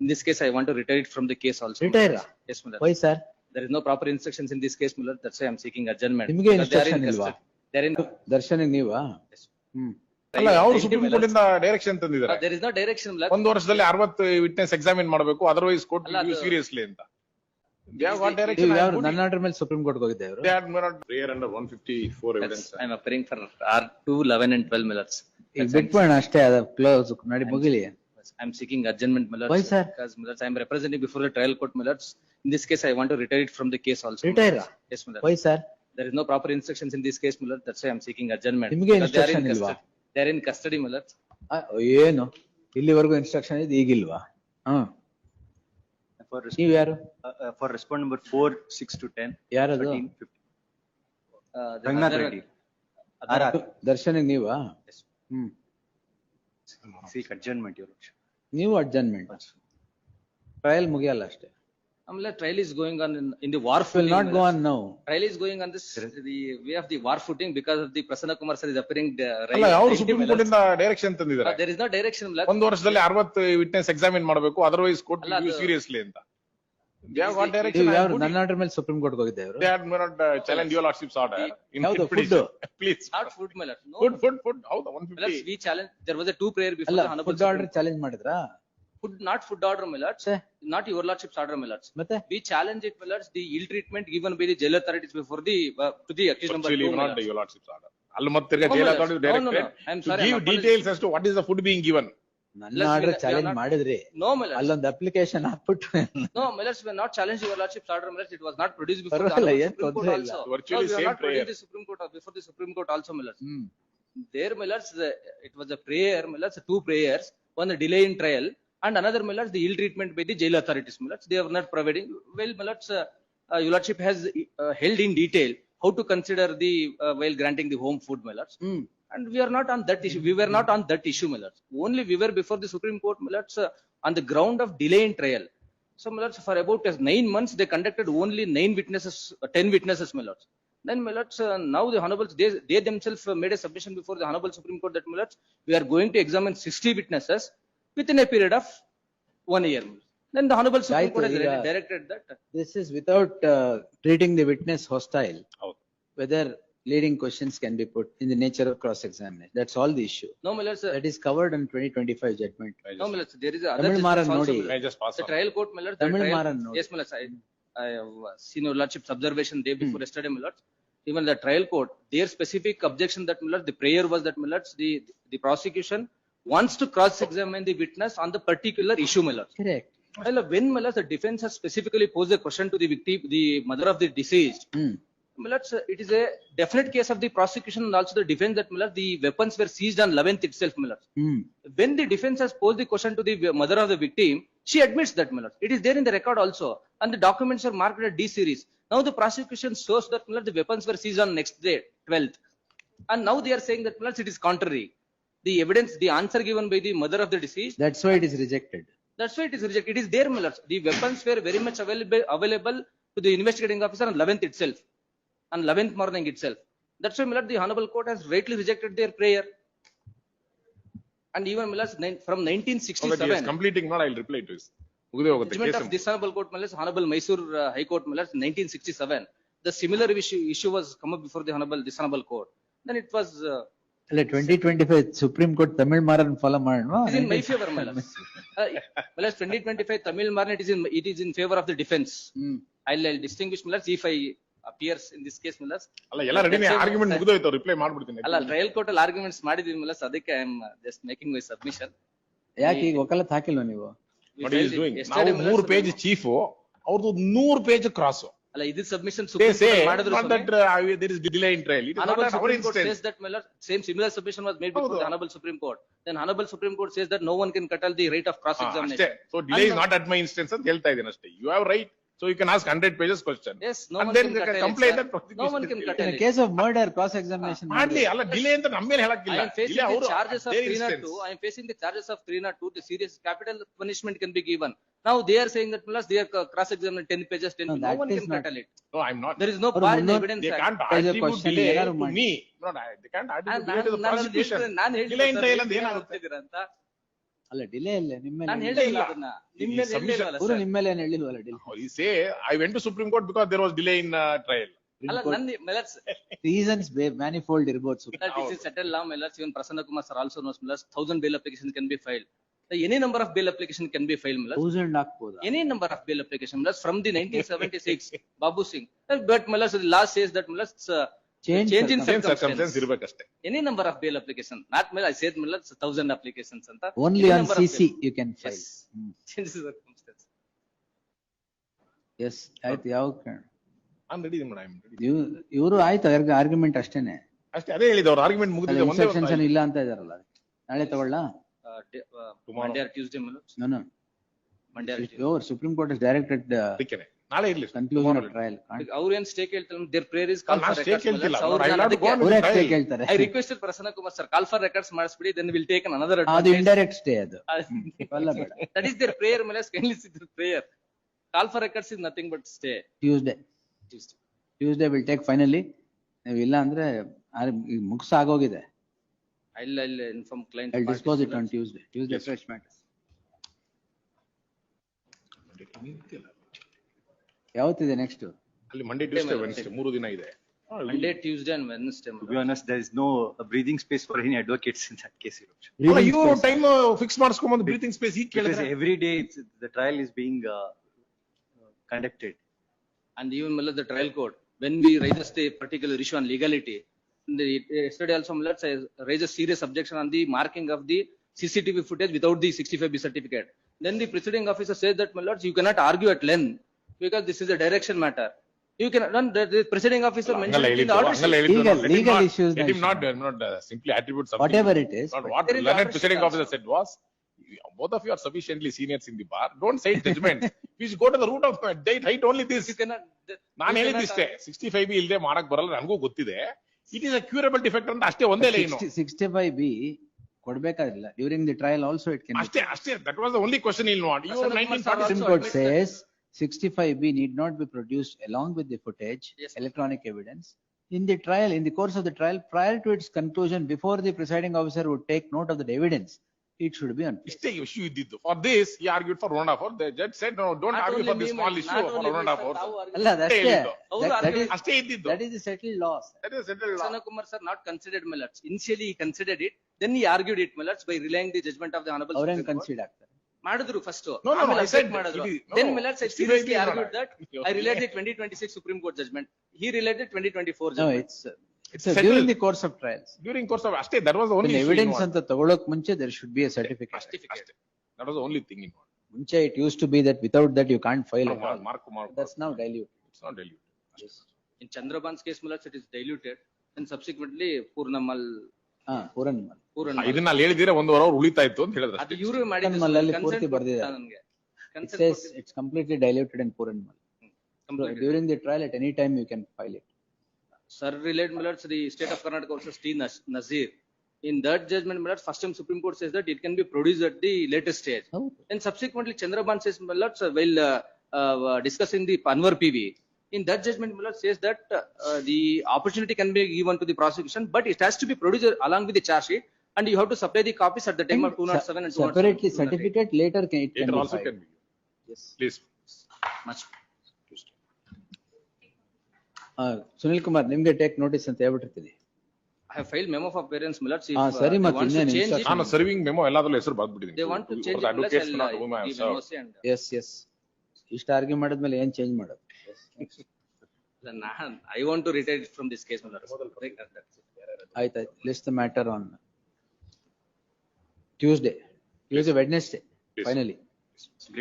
In this case, I want to retire it from the case also. Retire? Yes, my lord. Why, sir? There is no proper instructions in this case, my lord. That's why I'm seeking adjournment. ನಿಮಗೆ Because they are in instruction ಇಲ್ವಾ? custody. They are in. Darshan ನೀವಾ? Yes. ಅಲ್ಲ ಅವ್ರು Thank you, supreme my court lord. ಇಂದ direction ತಂದಿದ್ದಾರೆ. There is no direction, my lord. ಒಂದು ವರ್ಷದಲ್ಲಿ 60 witness examine ಮಾಡಬೇಕು, ಅದರ್ವೈಸ್ ಕೋರ್ಟ್ ಅಲ್ಲ, ಅದು- ಸೀರಿಯಸ್ಲಿ ಅಂತ. They have got ನೀವು direction. ಯಾರು ನನ್ನ ಆರ್ಡರ್ ಮೇಲೆ ಸುಪ್ರೀಂ ಕೋರ್ಟ್ ಹೋಗಿದ್ದೆ ಅವರು? They are not prayer under 154 evidence. Yes, I'm appearing for R2, 11 and 12, my lords. ಈಗ ಬಿಟ್ಬಿಡೋಣ ಅಷ್ಟೇ, ಅದ ಕ್ಲೋಸ್ ನಡಿ ಮುಗಿಲಿ. I'm seeking adjournment, my lords. Why, sir? Because, my lords, I'm representing before the trial court, my lords. In this case, I want to retire it from the case also. Retire? Yes, my lord. Why, sir? There is no proper instructions in this case, my lord. That's why I'm seeking adjournment. ನಿಮಗೆ Because they are in instruction ಇಲ್ವಾ? custody. They are in custody, my lords. ಏನು ಇಲ್ಲಿವರೆಗೂ instruction ಇದೆ, ಈಗಿಲ್ವಾ? ನೀವ್ ಯಾರು? For respond number 4, 6 to 10. ಯಾರದು? 13, 15. The Rangnath other- Reddy. other- RR. Darshan ನೀವಾ? Yes. Seek adjournment, your lordship. ನೀವು ಅಡ್ಜನ್ಮೆಂಟ್ ಟ್ರಯಲ್ ಮುಗಿಯಲ್ಲ ಅಷ್ಟೇ. My lord, trial is going on in the war Will footing. not my go lords. on now. Trial is going on this the way of the war footing because of the Prasanna Kumar sir is appearing. ಅಲ್ಲ ಅವ್ರು supreme court ಇಂದ direction ತಂದಿದ್ದಾರೆ. There is no direction, my lord. ಒಂದು ವರ್ಷದಲ್ಲಿ 60 witness examine ಮಾಡಬೇಕು, otherwise court ಅಲ್ಲ, ಅದು- seriously ಅಂತ. They have got ನೀವು direction. ಯಾರು ನನ್ನ ಆರ್ಡರ್ ಮೇಲೆ ಸುಪ್ರೀಂ ಕೋರ್ಟ್ ಹೋಗಿದ್ದೆ ಅವರು? They are not challenge your lordship's order. In ಯಾವ್ದು? petition. Please. Not food, my lord. No. Food. How's the My lords, 150? we challenge. There was a 2 prayer before ಅಲ್ಲ the honorable. Food order challenge ಮಾಡಿದ್ರಾ? Food, not food order, my lords. ಛೆ, Not your lordship's order, my lords. ಮತ್ತೆ We challenge it, my lords, the ill treatment given by the jail authorities before the to the accused number Actually, 2, my not lords. your lordship's order. ಅಲ್ಲಿ ಮತ್ತೆ ತಿರ್ಗಾ No, jail my authorities lords. No, no, directed no. I'm to sorry, give I'm apologizing. details as to what is the food being given. ನನ್ನ Plus, order we are challenge not- ಮಾಡಿದ್ರಿ, No, my lords. ಅಲ್ಲೊಂದು application ಹಾಕ್ಬಿಟ್ಟು No, my lords, we are not challenging your lordship's order, my lords. It was not produced before the ಪರವಾಗಿಲ್ಲ, honorable ಏನ್ Supreme Court ತೊಂದ್ರೆ ಇಲ್ಲ. also. Virtually No, we are same not producing prayer. the Supreme Court before the Supreme Court also, my lords. Hmm. There, my lords, it was a prayer, my lords, 2 prayers, one the delay in trial, and another, my lords, the ill treatment by the jail authorities, my lords. They are not providing. Well, my lords, your lordship has held in detail how to consider the while granting the home food, my lords. Hmm. And we are not on that issue. We were not on that issue, my lords. Only we were before the Supreme Court, my lords, on the ground of delay in trial. So, my lords, for about 9 months, they conducted only 9 witnesses, 10 witnesses, my lords. Then, my lords, now the honorables, they themselves made a submission before the honorable Supreme Court that, my lords, we are going to examine 60 witnesses within a period of 1 year. Then the honorable Supreme ಆಯ್ತು, Court has ಈಗ- directed that. This is without treating the witness hostile. ಹೌದು. Whether leading questions can be put in the nature of cross examination. That's all the issue. No, my lords, That is covered in 2025 judgment. no, my lords, there is a other Tamil judgments Maran also, ನೋಡಿ. my May I lords. just pass The on? trial court, my lords. the Tamil trial- Maran ನೋಡಿ. Yes, my lords. I have seen your lordship's observation day before yesterday, my lords. Even the trial court, their specific objection that, my lords, the prayer was that, my lords, the prosecution wants to cross-examine the witness on the particular issue, my lords. Correct. Well, when, my lords, the defense has specifically posed a question to the victim, the mother of the deceased, hmm. my lords, it is a definite case of the prosecution and also the defense that, my lords, the weapons were seized on 11th itself, my lords. Hmm. When the defense has posed the question to the mother of the victim, she admits that, my lord. It is there in the record also, and the documents are marked at D series. Now the prosecution shows that, my lord, the weapons were seized on next day, 12th, and now they are saying that, my lord, it is contrary. The evidence, the answer given by the mother of the deceased, That's why it is rejected. that's why it is rejected. It is there, my lord. The weapons were very much available to the investigating officer on 11th itself, on 11th morning itself. That's why, my lord, the honorable court has rightly rejected their prayer. And even, my lord, from Okay, he is 1967. completing, not I'll reply to this. ಮುಗಿದೇ ಹೋಗುತ್ತೆ Judgment case. of this honorable court, my lords, honorable Mysore High Court, my lords, 1967. The similar issue was come up before the this honorable court. Then it was ಅಲ್ಲ 2025 supreme court Tamil Maran follow ಮಾಡೋಣ. it is in my favor, my lords. My lords, 2025 Tamil Maran, it is in favor of the defense. Hmm. I'll distinguish, my lords, if I appears in this case, my lords. ಅಲ್ಲ ಎಲ್ಲ ರೆಡಿನೇ, argument ಮುಗಿದೋಯ್ತು, reply ಮಾಡ್ಬಿಡ್ತೀನಿ. ಅಲ್ಲ trial court ಅಲ್ಲಿ arguments ಮಾಡಿದೀವಿ, my lords, ಅದಕ್ಕೆ I am just making my submission. ಯಾಕೆ ಈಗ ವಕಾಲತ್ ಹಾಕಿಲ್ವಾ ನೀವು? What he is doing? ನಾವು 3 ಪೇಜ್ ಚೀಫ್, ಅವ್ರದ್ದು 100 ಪೇಜ್ ಕ್ರಾಸ್. ಅಲ್ಲ ಇದು submission They supreme say court ಮಾಡಿದ್ರು. not that there is delay in trial. It is not Honorable our Supreme Court instance. says that, my lord, same similar submission was made before ಹೌದು. the Honorable Supreme Court. Then Honorable Supreme Court says that no one can curtail the right of cross ಅಷ್ಟೇ. examination. So delay is And- not at my instance ಅಂತ ಹೇಳ್ತಾ ಇದ್ದೀನಿ ಅಷ್ಟೇ. You have right. So you can ask 100 pages question. Yes, no And one then can you curtail it, complain sir. that prosecution No one can is curtail In it. case of murder cross examination ಮಾಡ್ಲಿ, ಅಲ್ಲ delay ಅಂತ ನಮ್ಮ ಮೇಲೆ ಹೇಳಕ್ಕಿಲ್ಲ. I am facing Delay the ಅವರು charges of their 302. instance. I am facing the charges of 302. The serious capital punishment can be given. Now they are saying that, plus they are cross examined 10 pages, 10 No, pages. No that one is can not- curtail it. No, I'm not. There is no ಅವ್ರು bar in the ಮುನ್ನೂರು- evidence They act. can't There's a attribute question delay ಏನಾದ್ರು to ಮಾಡಿ. me. No, they can't attribute delay to the ನಾನು prosecution. ನಾನು Delay in trial ಅಂತ ಹೇಳ್ತೀನಿ ಏನಾಗುತ್ತೆ? ಅಂತ. ಅಲ್ಲ ಡಿಲೇ ಇಲ್ಲ ನಿಮ್ಮ ನಾನು ಮೇಲೆ ಹೇಳಿಲ್ಲ ಅದನ್ನ. ನಿಮ್ಮ ಮೇಲೆ submission- ಹೇಳಿಲ್ವಲ್ಲ ಅವರು sir? ನಿಮ್ಮ ಮೇಲೆ ಏನು ಹೇಳಿಲ್ವಲ್ಲ delay. You say, I went to Supreme Court because there was delay in trial. ಅಲ್ಲ ನನ್ನ Millets, ರೀಸನ್ಸ್ ಮ್ಯಾನಿಫೋಲ್ಡ್ ಇರ್ಬೋದು ಸುಮ್ಮನೆ. that this is settled now, Millets. Even Prasanna Kumar sir also knows, Millets, 1000 bail applications can be filed. Any number of bail application can be filed, Millets. 1000 ಹಾಕ್ಬೋದಾ? Any number of bail application, Millets, from the 1976 Babu Singh. But Millets, the law says that, Millets, Change change in Same circumstance circumstance. ಇರ್ಬೇಕಷ್ಟೇ. Any number of bail application. Not Millets, I said, Millets, 1000 applications anta. Only Any on number of CC bail. you can file. Yes. Change in circumstance. Yes ಆಯ್ತು. ಯಾವ I'm ready, madam. I'm ready. ಇವರು ಆಯ್ತು argument ಅಷ್ಟೇನೆ. ಅಷ್ಟೇ ಅದೇ ಹೇಳಿದ್ದು ಅವ್ರ argument ಮುಗಿದಿದೆ. ಒಂದೇ ಇನ್ಸ್ಟ್ರಕ್ಷನ್ಸ್ ಇಲ್ಲ ಅಂತ ಇದಾರಲ್ಲ, ನಾಳೆ ತಗೊಳ್ಳ. Monday or Tuesday, Millets. No. Monday or Tuesday. Your Supreme Court has directed ಅದಕ್ಕೇನೆ ನಾಳೆ ಇರ್ಲಿ. conclusion of trial. ಅವ್ರು ಏನ್ ಸ್ಟೇ ಕೇಳ್ತಾರೆ, their prayer is call for ನಾನು stay records. ಕೇಳ್ತಿಲ್ಲ. Millets. ಅವ್ರು I ನಾನು allowed to go on ಅದಕ್ಕೆ- with ಅವ್ರು the trial. ಕೇಳ್ತಾರೆ. I requested Prasanna Kumar sir, call for records ಮಾಡಿಸ್ಬಿಡಿ, then we'll take another ಅದು advantage. ಇಂಡೈರೆಕ್ಟ್ ಸ್ಟೇ ಅದು. ಅಲ್ಲ ಬೇಡ. That is their prayer, Millets. Kindly see their prayer. Call for records is nothing but stay. Tuesday will take finally. ನೀವು ಇಲ್ಲ ಅಂದ್ರೆ ಮುಗಿಸ ಆಗೋಗಿದೆ. I'll inform client. I'll parties, dispose it on Millets. Tuesday. Yes. Fresh matter. ಯಾವತ್ತಿದೆ next? ಅಲ್ಲಿ Monday Tuesday Wednesday 3 ದಿನ ಇದೆ. Monday, Tuesday and Wednesday. To be honest, there is no breathing space for any advocates in that case, Your Lordship. ಅಲ್ಲ, ಇವ್ರು time fix ಮಾಡಿಸ್ಕೊಂಬಂದು breathing space ಈಗ Because ಕೇಳಿದ್ರೆ every day the trial is being conducted. And even Millets, the trial court, when we raise a particular issue on legality, yesterday also Millets, I raised a serious objection on the marking of the CCTV footage without the 65B certificate. Then the presiding officer says that, Millets, you cannot argue at length because this is a direction matter. You cannot, the presiding officer mentioned it in the order sheet. Legal issues let him not simply attribute something. Whatever it is. Not what There is learned order presiding sheet officer said was, both of you are sufficiently seniors in the bar. Don't say judgment. We should go to the root of it. They write only this. You cannot. ನಾನು ಹೇಳಿದ್ದಿಷ್ಟೇ, 65B ಇಲ್ಲದೆ ಮಾಡಕ್ ಬರಲ್ಲ, ನನಗೂ ಗೊತ್ತಿದೆ. It is a curable defect ಅಂತ ಅಷ್ಟೇ, ಒಂದೇ line 65B ಕೊಡ್ಬೇಕಾಗಿಲ್ಲ. During the trial also it can. ಅಷ್ಟೇ. That was the only question will not. You Prasanna Kumar 1946 Supreme Court says 65B need not be produced along with the footage, Yes. electronic evidence. In the trial, in the course of the trial, prior to its conclusion, before the presiding officer would take note of the evidence, it should be on. ಇಷ್ಟೇ issue ಇದ್ದಿದ್ದು. For this he argued for 1.5 hours. The judge said no, don't Not argue only for this me, small Millets, issue not for only me, 1.5 sir, hours. ತಾವು argument- ಅಲ್ಲ, ಅಷ್ಟೇ ಹೇಳಿದ್ದು. that ಅಷ್ಟೇ ಇದ್ದಿದ್ದು. is the settled law, sir. That is settled law. Prasanna Kumar sir not considered Millets. Initially he considered it, then he argued it, Millets, by relying the judgment of the honorable ಅವ್ರೇನ್ Supreme Court. Consider ಆಗ್ತಾರೆ? ಮಾಡಿದ್ರು first. No, I said ಮಾಡಿದ್ರು. it is- no, Then Millets, I 65B seriously is not argued that a- I related 2026 Supreme Court judgment. He related 2024 No, judgment. it's settled. during the course of trials. During course of ಅಷ್ಟೇ, that was the only When issue evidence involved. ಅಂತ ತಗೊಳಕ್ ಮುಂಚೆ there should be a certificate. Certificate. That was the only thing involved. ಮುಂಚೆ it used to be that without that you can't file at all. Mark. That's now diluted. It's not diluted. In Chandraban's case, Millets, it is diluted, and subsequently Purnamal. ಪೂರನ್ಮಲ್. ಇದನ್ನ ಅಲ್ಲಿ ಹೇಳಿದ್ರೆ 1 hour ಉಳಿತಾ ಇತ್ತು ಅಂತ ಹೇಳಿದ್ರೆ ಅದು ಅಷ್ಟೇ. ಇವರು ಮಾಡಿದ್ದು ಪೂರ್ಣಮಲ್ಲಲ್ಲಿ consent ಪೂರ್ತಿ ಬರ್ದಿದ್ದಾರೆ. ನನಗೆ. It Consent says ಕೊಟ್ಟಿದ್ದು it's completely diluted in Pooranmal. completely. During the trial, at any time you can file it. Sir related Millets, the state of Karnataka versus T. Nazir. In that judgment, Millets, first time Supreme Court says that it can be produced at the latest stage. And subsequently, Chandraban says, Millets, while discussing the Panwar PV, in that judgment, Millets says that the opportunity can be given to the prosecution, but it has to be produced along with the charge sheet, and you have to supply the copies at the time of 207 and 207. Separately, certificate later it can Later be also filed. can be. Yes. Please. Much. Sunil Kumar, ನಿಮ್ಗೆ take notice ಅಂತ ಹೇಳ್ಬಿಟ್ಟಿರ್ತೀನಿ. I have filed memo for parents, Millets. If ಸರಿ, they ಮತ್ತೆ want to ಇನ್ನೇನು change it, instruction? ನಾನು serving memo ಎಲ್ಲಾದ್ರಲ್ಲೂ ಹೆಸರು ಬರ್ಬಿಟ್ಟಿದ್ದೀನಿ. they want to change For the it, Millets, advocates I'll not whom I have give served. memos and yes ಇಷ್ಟ argue ಮಾಡಿದ್ಮೇಲೆ ಏನ್ change ಮಾಡೋದು? I want to retire from this case, Millets. ಆಯ್ತಾಯ್ತು. List the matter on Tuesday, Wednesday, Yes. finally. Great.